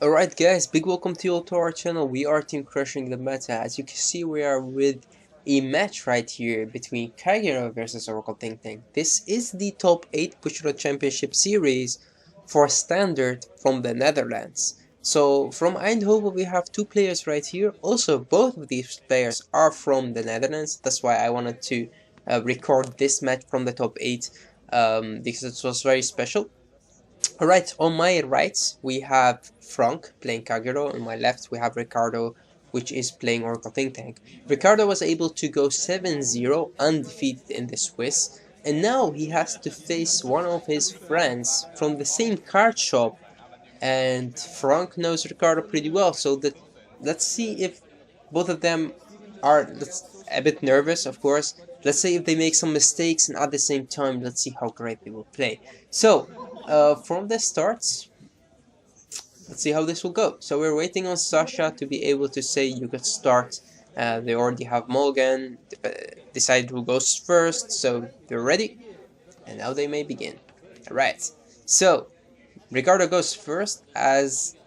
Alright guys, big welcome to you all to our channel. We are Team Crushing the Meta. As you can see, we are with a match right here between Kagero versus Oracle Think Tank. This is the top 8 Bushiroad Championship Series for Standard from the Netherlands. So from Eindhoven we have two players right here. Also both of these players are from the Netherlands. That's why I wanted to record this match from the top 8 because it was very special. Alright, on my right we have Frank playing Kagero, on my left we have Ricardo, which is playing Oracle Think Tank. Ricardo was able to go 7-0 undefeated in the Swis, and now he has to face one of his friends from the same card shop, and Frank knows Ricardo pretty well, so let's see if both of them are a bit nervous, of course. Let's say if they make some mistakes, and at the same time, let's see how great they will play. So, from the start, let's see how this will go. So we're waiting on Sasha to be able to say you could start. They already have Mulligan, decide who goes first, so they're ready. And now they may begin. Alright, so Ricardo goes first as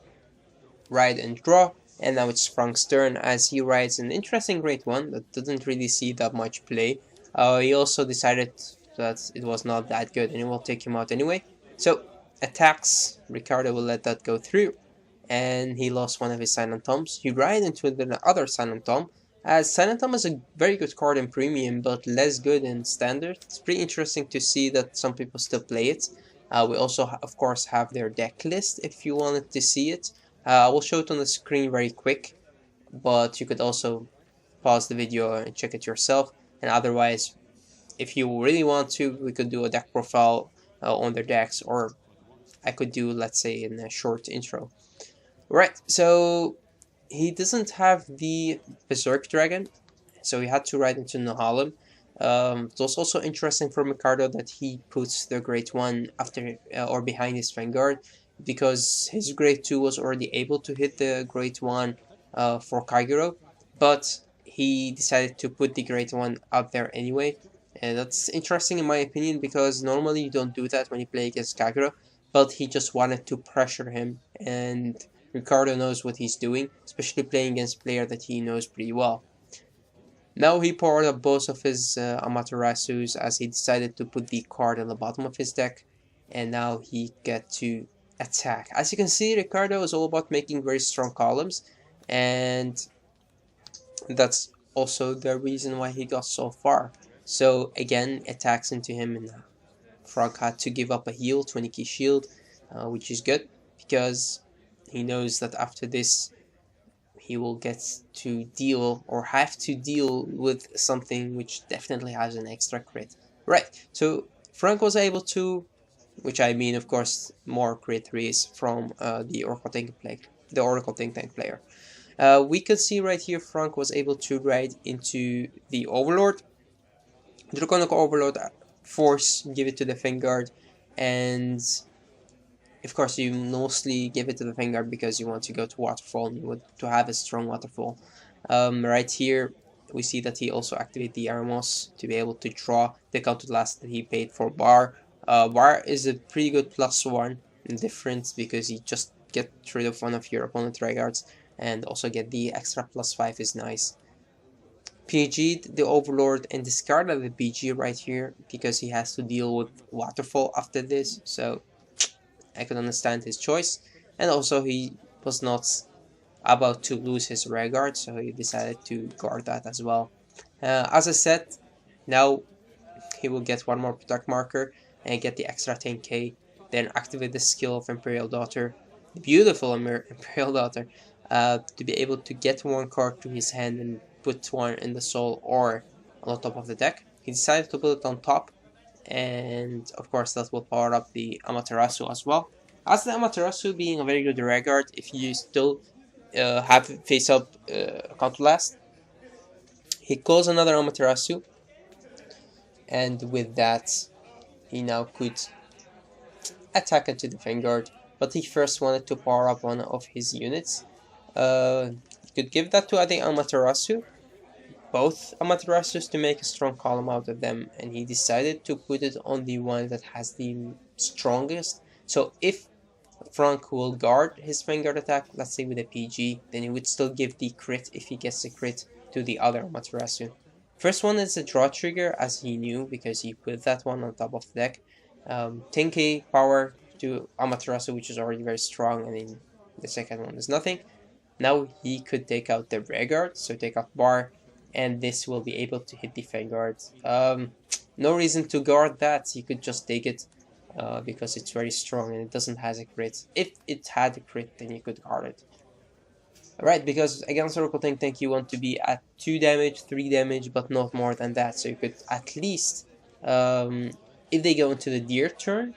ride and draw. And now it's Frank's turn as he rides an interesting great one that doesn't really see that much play. He also decided that it was not that good and it will take him out anyway. So, attacks, Ricardo will let that go through. And he lost one of his Silent Toms. He ride into the other Silent Tom, as Silent Tom is a very good card in Premium, but less good in Standard. It's pretty interesting to see that some people still play it. We also, of course, have their deck list if you wanted to see it. I will show it on the screen very quick, but you could also pause the video and check it yourself. And otherwise, if you really want to, we could do a deck profile on their decks, or I could do, let's say, in a short intro. Right, so he doesn't have the Berserk Dragon, so he had to ride into Nahalem. It was also interesting for Ricardo that he puts the Great One after or behind his Vanguard, because his Great 2 was already able to hit the Great 1 for Kagero, but he decided to put the Great 1 out there anyway. And that's interesting in my opinion, because normally you don't do that when you play against Kagero, but he just wanted to pressure him, and Ricardo knows what he's doing, especially playing against a player that he knows pretty well. Now he powered up both of his Amaterasus as he decided to put the card on the bottom of his deck, and now he get to attack. As you can see, Ricardo is all about making very strong columns, and that's also the reason why he got so far. So again, attacks into him, and Frog had to give up a heal, 20 key shield, which is good, because he knows that after this he will get to deal, or have to deal with something which definitely has an extra crit. Right, so Frank was able to, which I mean, of course, more crit 3s from the Oracle Think Tank player. We can see right here Frank was able to ride into the Overlord. Draconic Overlord Force, give it to the Vanguard, and of course you mostly give it to the Vanguard because you want to go to Waterfall and you want to have a strong Waterfall. Right here we see that he also activated the Aramos to be able to draw the counterblast that he paid for Bar. Bar is a pretty good +1 difference because you just get rid of one of your opponent's Regards, and also get the extra +5 is nice. PG'd the Overlord and discarded the PG right here because he has to deal with Waterfall after this, so I could understand his choice. And also he was not about to lose his Regard, so he decided to guard that as well. As I said, now he will get one more Protect marker and get the extra 10k, then activate the skill of Imperial Daughter, the beautiful Imperial Daughter, to be able to get one card to his hand and put one in the soul or on the top of the deck. He decided to put it on top, and of course that will power up the Amaterasu as well. As the Amaterasu being a very good Regard, if you still have face up Counterblast, he calls another Amaterasu, and with that he now could attack into the Vanguard, but he first wanted to power up one of his units. He could give that to the Amaterasu, both Amaterasus, to make a strong column out of them, and he decided to put it on the one that has the strongest. So if Frank will guard his Vanguard attack, let's say with a PG, then he would still give the crit if he gets the crit to the other Amaterasu. First one is a draw trigger, as he knew, because he put that one on top of the deck. 10k power to Amaterasu, which is already very strong, and then the second one is nothing. Now he could take out the rear guard, so take out bar, and this will be able to hit the Vanguard. No reason to guard that, he could just take it. Because it's very strong and it doesn't have a crit. If it had a crit, then you could guard it. Alright, because against Oracle Tank you want to be at 2 damage, 3 damage, but not more than that. So you could at least, if they go into the deer turn,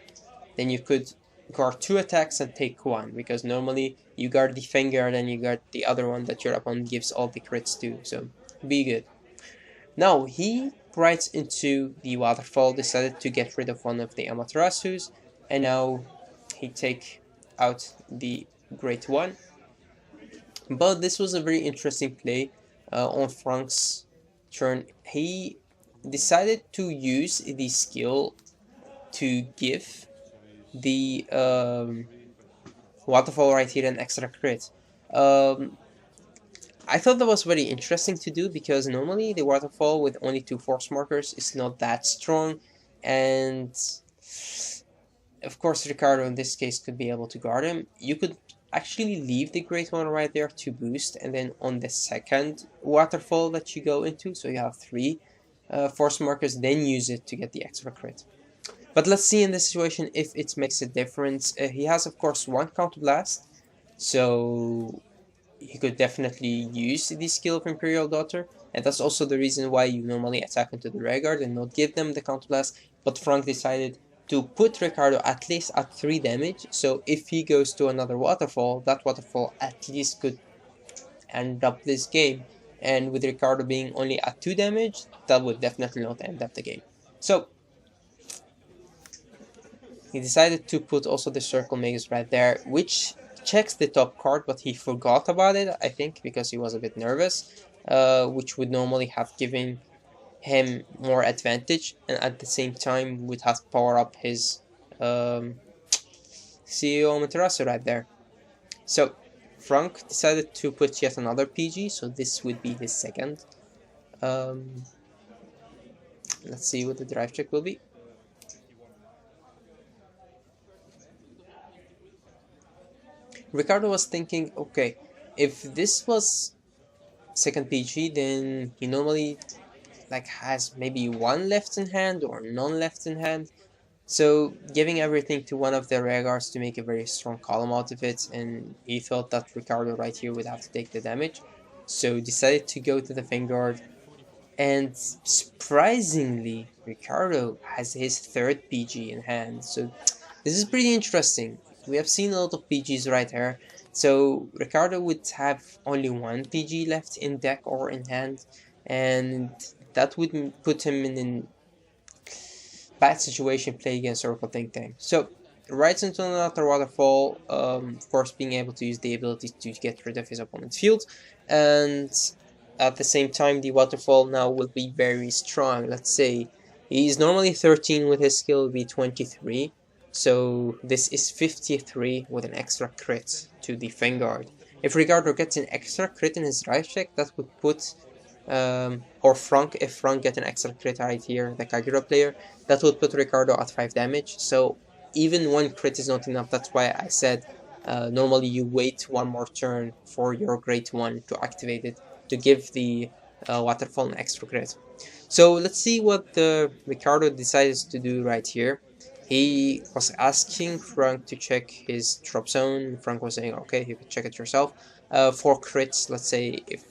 then you could guard 2 attacks and take 1. Because normally you guard the Vanguard and you guard the other one that your opponent gives all the crits to. So be good. Now he rides into the waterfall, decided to get rid of one of the Amaterasus, and now he take out the Great One. But this was a very interesting play on Frank's turn. He decided to use the skill to give the waterfall right here an extra crit. I thought that was very interesting to do because normally the waterfall with only 2 force markers is not that strong, and of course Ricardo in this case could be able to guard him. You could actually leave the Great One right there to boost, and then on the second waterfall that you go into, so you have 3 force markers, then use it to get the extra crit. But let's see in this situation if it makes a difference. He has of course 1 counter blast, so he could definitely use the skill of Imperial Daughter, and that's also the reason why you normally attack into the rear guard and not give them the counter blast. But Frank decided to put Ricardo at least at 3 damage, so if he goes to another waterfall, that waterfall at least could end up this game, and with Ricardo being only at 2 damage, that would definitely not end up the game. So he decided to put also the Circle Magus right there, which checks the top card, but he forgot about it, I think, because he was a bit nervous, which would normally have given him more advantage, and at the same time would have to power up his CEO Amaterasu right there. So Frank decided to put yet another PG, so this would be his second. Let's see what the drive check will be. Ricardo was thinking, okay, if this was second PG, then he normally has maybe 1 left in hand or none left in hand. So giving everything to one of the rear guards to make a very strong column out of it, and he thought that Ricardo right here would have to take the damage. So decided to go to the Vanguard, and surprisingly Ricardo has his 3rd PG in hand. So this is pretty interesting. We have seen a lot of PGs right here, so Ricardo would have only 1 PG left in deck or in hand, and that would put him in a bad situation playing against Oracle Tank. So rides into another waterfall, of course being able to use the ability to get rid of his opponent's field, and at the same time the waterfall now will be very strong. Let's say he's normally 13 with his skill, will be 23. So this is 53 with an extra crit to the Vanguard. If Ricardo gets an extra crit in his drive check, that would put, or Frank, if Frank gets an extra crit right here, the Kagero player, that would put Ricardo at 5 damage. So even 1 crit is not enough. That's why I said normally you wait 1 more turn for your Great One to activate it, to give the waterfall an extra crit. So let's see what Ricardo decides to do right here. He was asking Frank to check his drop zone. Frank was saying, okay, you can check it yourself. For crits, let's say if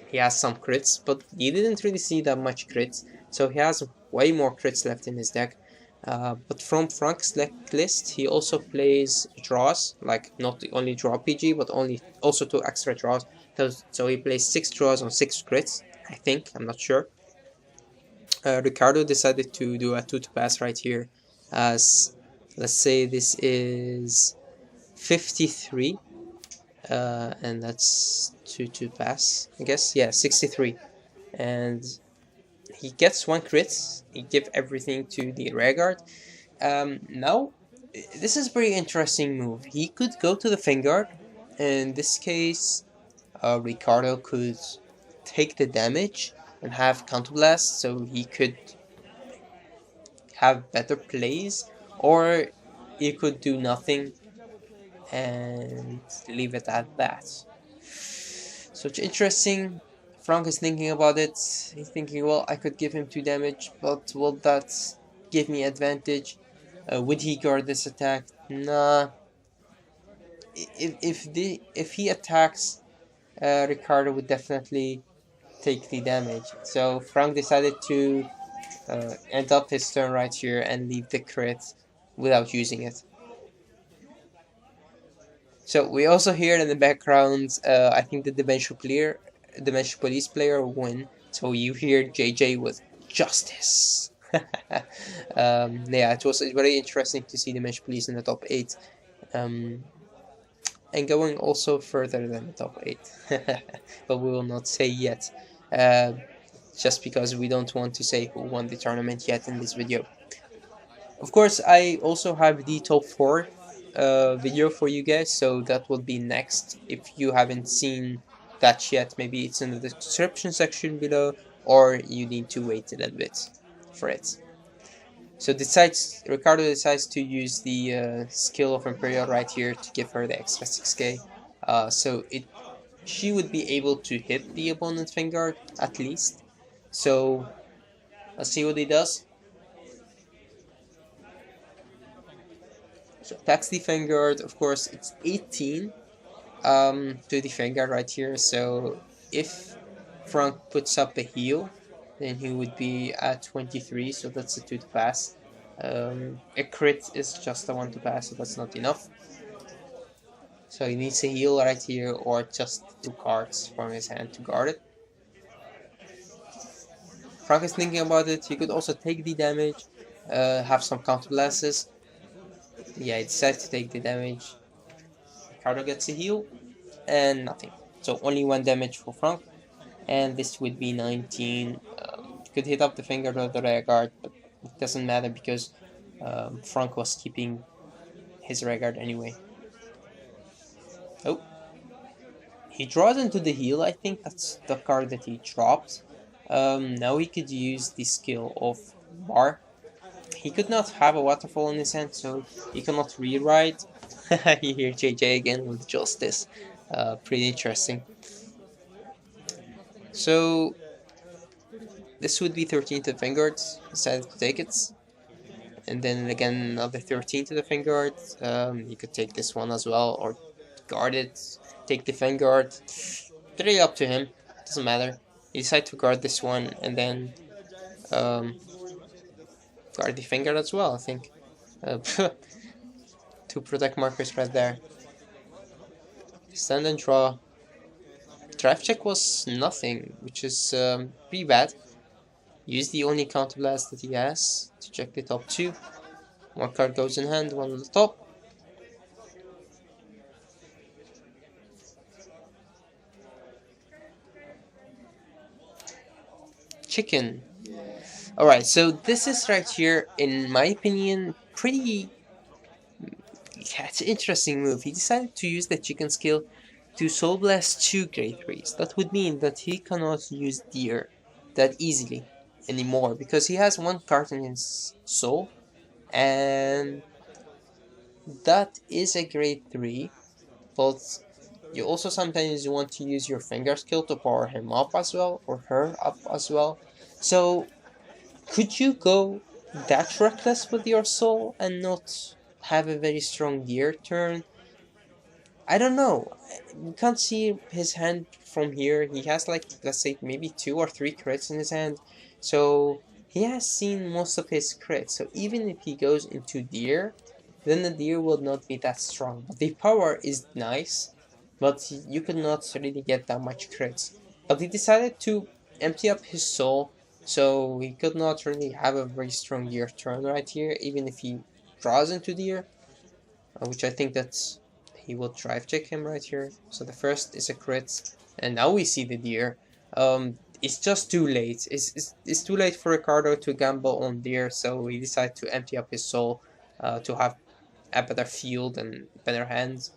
he has some crits, but you didn't really see that much crits, so he has way more crits left in his deck. But from Frank's deck list, he also plays draws, not only draw PG, but also 2 extra draws. So he plays 6 draws on 6 crits, I think, I'm not sure. Ricardo decided to do a 2 to pass right here, as let's say this is 53, and that's 2 to pass, I guess, yeah, 63, and he gets 1 crit, he gives everything to the rear guard. Now this is a pretty interesting move. He could go to the Vanguard. In this case, Ricardo could take the damage and have counterblast, so he could have better plays, or he could do nothing and leave it at that. So it's interesting. Frank is thinking about it. He's thinking, well, I could give him 2 damage, but will that give me advantage? Would he guard this attack? Nah. If he attacks, Ricardo would definitely take the damage. So Frank decided to end up his turn right here and leave the crit without using it. So we also hear in the background, I think the Dimensional Police player win. So you hear JJ with justice. Yeah, it was very interesting to see Dimensional Police in the top 8. And going also further than the top 8. But we will not say yet. Just because we don't want to say who won the tournament yet in this video. Of course, I also have the top 4 video for you guys, so that will be next. If you haven't seen that yet, maybe it's in the description section below, or you need to wait a little bit for it. So Ricardo decides to use the skill of Imperial right here to give her the extra 6k. So she would be able to hit the opponent's Vanguard at least. So let's see what he does. So attacks the Vanguard, of course it's 18 to the Vanguard right here, so if Frank puts up a heal, then he would be at 23, so that's a 2 to pass. A crit is just a 1 to pass, so that's not enough. So he needs a heal right here, or just 2 cards from his hand to guard it. Frank is thinking about it. He could also take the damage, have some counter blasts. Yeah, he decides to take the damage. Ricardo gets a heal, and nothing. So only 1 damage for Frank, and this would be 19. Could hit up the finger of the rear guard, but it doesn't matter because Frank was keeping his rear guard anyway. Oh, he draws into the heal. I think that's the card that he dropped. Now he could use the skill of Bar. He could not have a waterfall in his hand, so he cannot rewrite. You hear JJ again with justice. Pretty interesting. So this would be 13 to the Vanguard. Decided to take it, and then again another 13 to the Vanguard. You could take this one as well, or guard it. Take the Vanguard. Really up to him. Doesn't matter. He decided to guard this one, and then guard the Vanguard as well, I think. To protect Markus right there. Stand and draw. Drive check was nothing, which is pretty bad. Use the only counterblast that he has to check the top 2. 1 card goes in hand, 1 on the top. Chicken. Alright, so this is right here, in my opinion, pretty... Yeah, it's an interesting move. He decided to use the chicken skill to Soul Blast 2 grade 3s. That would mean that he cannot use Deer that easily anymore, because he has 1 card in his soul, and that is a grade 3, but you also sometimes want to use your finger skill to power him up as well, or her up as well. So could you go that reckless with your soul and not have a very strong gear turn? I don't know. You can't see his hand from here. He has like, let's say, maybe 2 or 3 crits in his hand. So he has seen most of his crits. So even if he goes into deer, then the deer will not be that strong. But the power is nice, but you could not really get that much crits. But he decided to empty up his soul, so he could not really have a very strong deer turn right here, even if he draws into deer, which I think that's... He will drive check him right here. So the first is a crit, and now we see the deer. It's just too late. It's too late for Ricardo to gamble on deer, so he decided to empty up his soul to have a better field and better hands.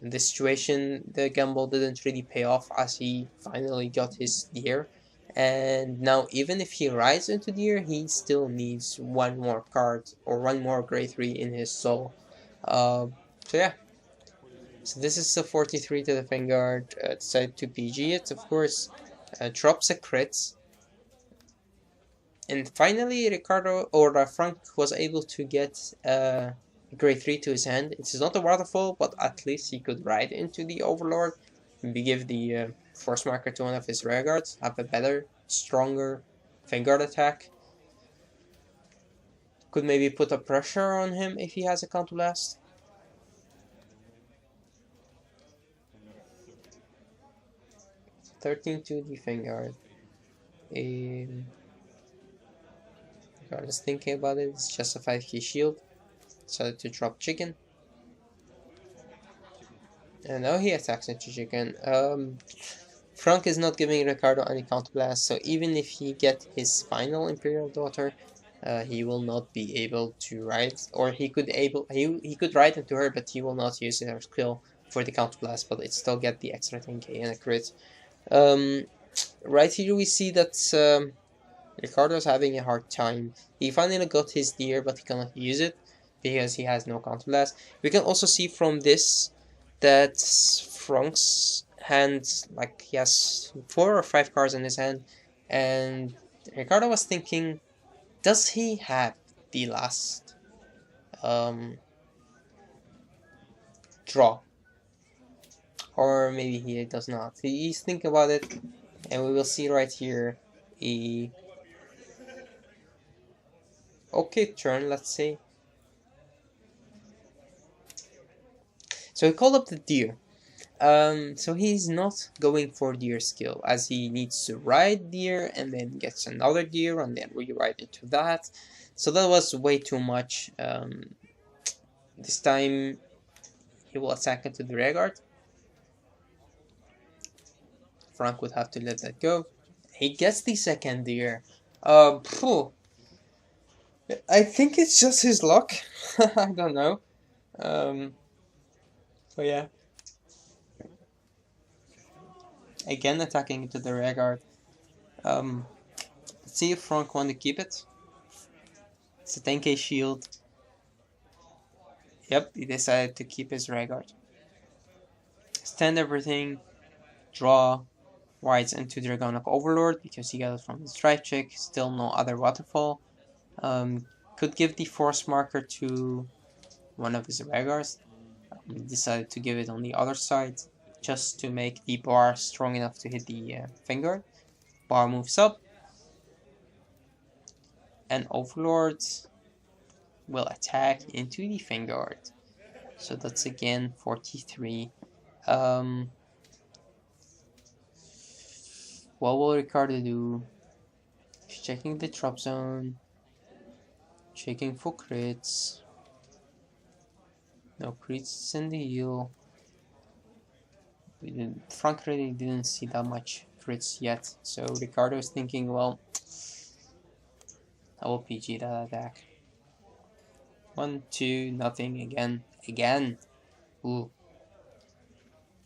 In this situation, the gamble didn't really pay off as he finally got his deer. And now, even if he rides into deer, he still needs one more card or one more grade 3 in his soul. So yeah. So this is a 43 to the Vanguard. Decided to PG it, of course. Drops a crit. And finally, Ricardo or Frank was able to get grade 3 to his hand. It is not a waterfall, but at least he could ride into the Overlord. Maybe give the force marker to one of his rear guards. Have a better, stronger Vanguard attack. Could maybe put a pressure on him if he has a counterblast. (13 to the Vanguard. I was thinking about it. It's just a 5k shield. Decided to drop chicken. And now he attacks into chicken. Frank is not giving Ricardo any counterblast, so even if he get his final Imperial Daughter, he will not be able to ride, or he could ride into her, but he will not use her skill for the counterblast, but it still get the extra 10k and a crit. Right here we see that Ricardo's having a hard time. He finally got his deer, but he cannot use it because he has no counterblast. We can also see from this that Frank's hand, like he has 4 or 5 cards in his hand, and Ricardo was thinking, does he have the last draw? Or maybe he does not. He's thinking about it, and we will see right here a okay turn, let's say. So he called up the deer. So he's not going for deer skill, as he needs to ride deer and then gets another deer and then re-ride into that. So that was way too much. This time he will attack into the rear guard. Frank would have to let that go. He gets the second deer. I think it's just his luck. I don't know. So yeah. Again attacking into the rear guard. Let's see if Frank want to keep it. It's a 10k shield. Yep, he decided to keep his rear guard. Stand everything. Draw. Rides into the Dragonic Overlord because he got it from his drive check. Still no other waterfall. Could give the force marker to one of his rear guards. Decided to give it on the other side just to make the bar strong enough to hit the Vanguard. Bar moves up, and Overlord will attack into the Vanguard. So that's again 43. What will Ricardo do? He's checking the drop zone, checking for crits. No crits in the heal. Frank really didn't see that much crits yet, so Ricardo is thinking, well, I will PG that attack. 1, 2, nothing again. Ooh.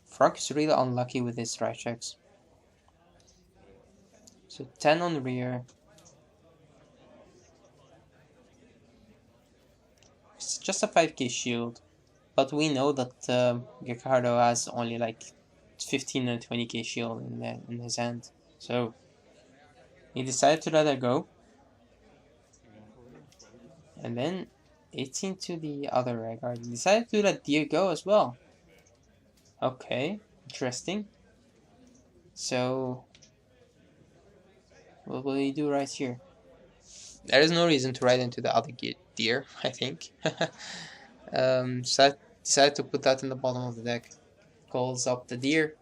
Frank is really unlucky with his right checks. So 10 on rear. It's just a 5k shield, but we know that Ricardo has only like 15 and 20k shield in his hand. So he decided to let her go. And then 18 to the other rear guard. He decided to let deer go as well. Okay, interesting. So what will he do right here? There is no reason to ride into the other deer, I think. Decided to put that in the bottom of the deck. Calls up the deer.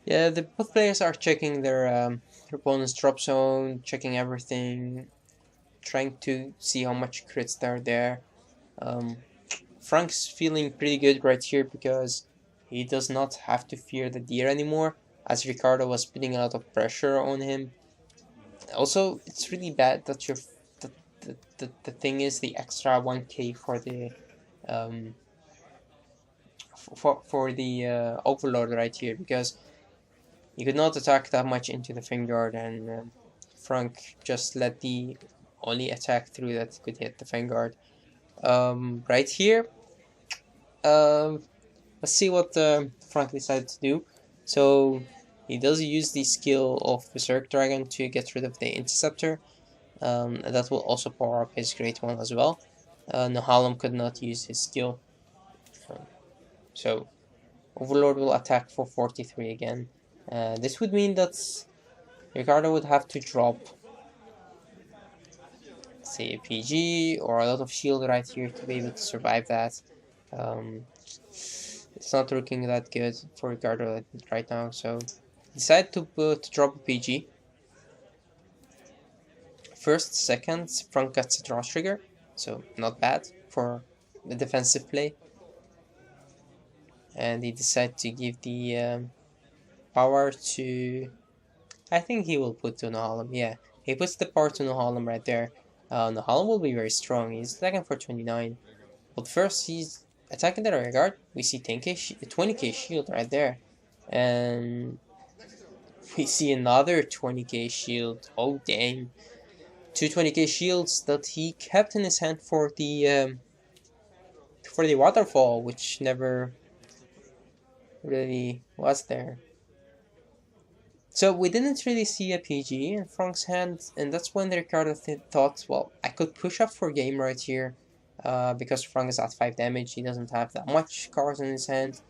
Yeah, the both players are checking their opponent's drop zone, checking everything, trying to see how much crits there are there. Um, Frank's feeling pretty good right here because he does not have to fear the deer anymore, as Ricardo was putting a lot of pressure on him. Also, it's really bad that the thing is the extra 1k for the um overlord right here, because you could not attack that much into the Vanguard, and Frank just let the only attack through that could hit the Vanguard. Right here, um, let's see what Frank decided to do. So he does use the skill of Berserk Dragon to get rid of the Interceptor. And that will also power up his Great One as well. Nahalem could not use his skill. So Overlord will attack for 43 again. This would mean that Ricardo would have to drop, say, a PG or a lot of shield right here to be able to survive that. It's not looking that good for Ricardo right now, so decide to drop a PG. First, second, Frank gets a draw trigger, so not bad for the defensive play. And he decides to give the power to... I think he will put to Nahalem, yeah. He puts the power to Nahalem right there. Nahalem will be very strong, he's attacking for 29. But first, he's attacking the rear guard. We see 20k shield right there. And we see another 20k shield. Oh, dang. Two 20k shields that he kept in his hand for the waterfall, which never really was there. So we didn't really see a PG in Frank's hand, and that's when Ricardo thought, well, I could push up for game right here, because Frank is at 5 damage, he doesn't have that much cards in his hand,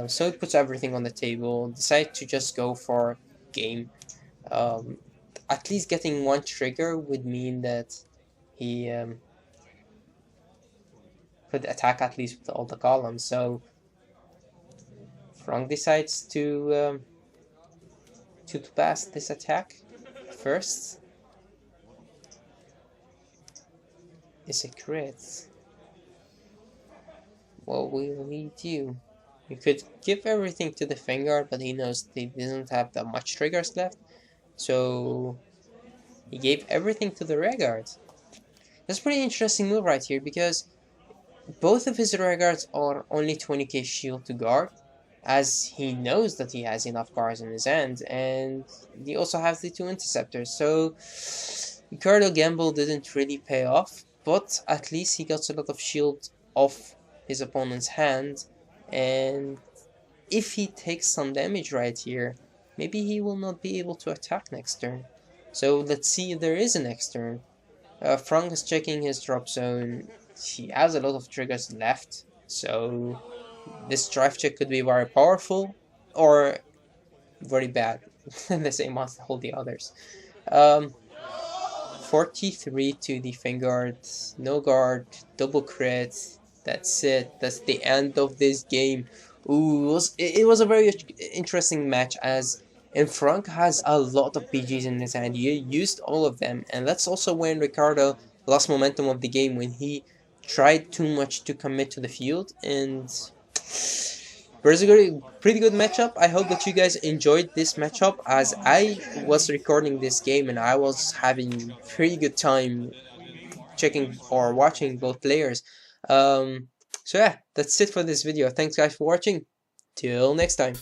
so he puts everything on the table, decide to just go for game. At least getting one trigger would mean that he could attack at least with all the columns, so Frank decides to pass this attack first. Is a crit. What will he do? He could give everything to the Vanguard, but he knows they doesn't have that much triggers left, so he gave everything to the Rearguard. That's a pretty interesting move right here, because both of his Rearguards are only 20k shield to guard, as he knows that he has enough guards in his hand, and he also has the 2 interceptors, so Ricardo gamble didn't really pay off, but at least he got a lot of shield off his opponent's hand, and if he takes some damage right here, maybe he will not be able to attack next turn. So let's see if there is a next turn. Frank is checking his drop zone. He has a lot of triggers left, so this drive check could be very powerful or very bad. The same as all the others. 43 to the Vanguard, no guard, double crit. That's it. That's the end of this game. Ooh, it was a very interesting match, as and Frank has a lot of PGs in his hand. He used all of them, and that's also when Ricardo lost momentum of the game, when he tried too much to commit to the field, and it was a pretty good matchup. I hope that you guys enjoyed this matchup, as I was recording this game and I was having pretty good time checking or watching both players. So yeah, that's it for this video. Thanks guys for watching. Till next time.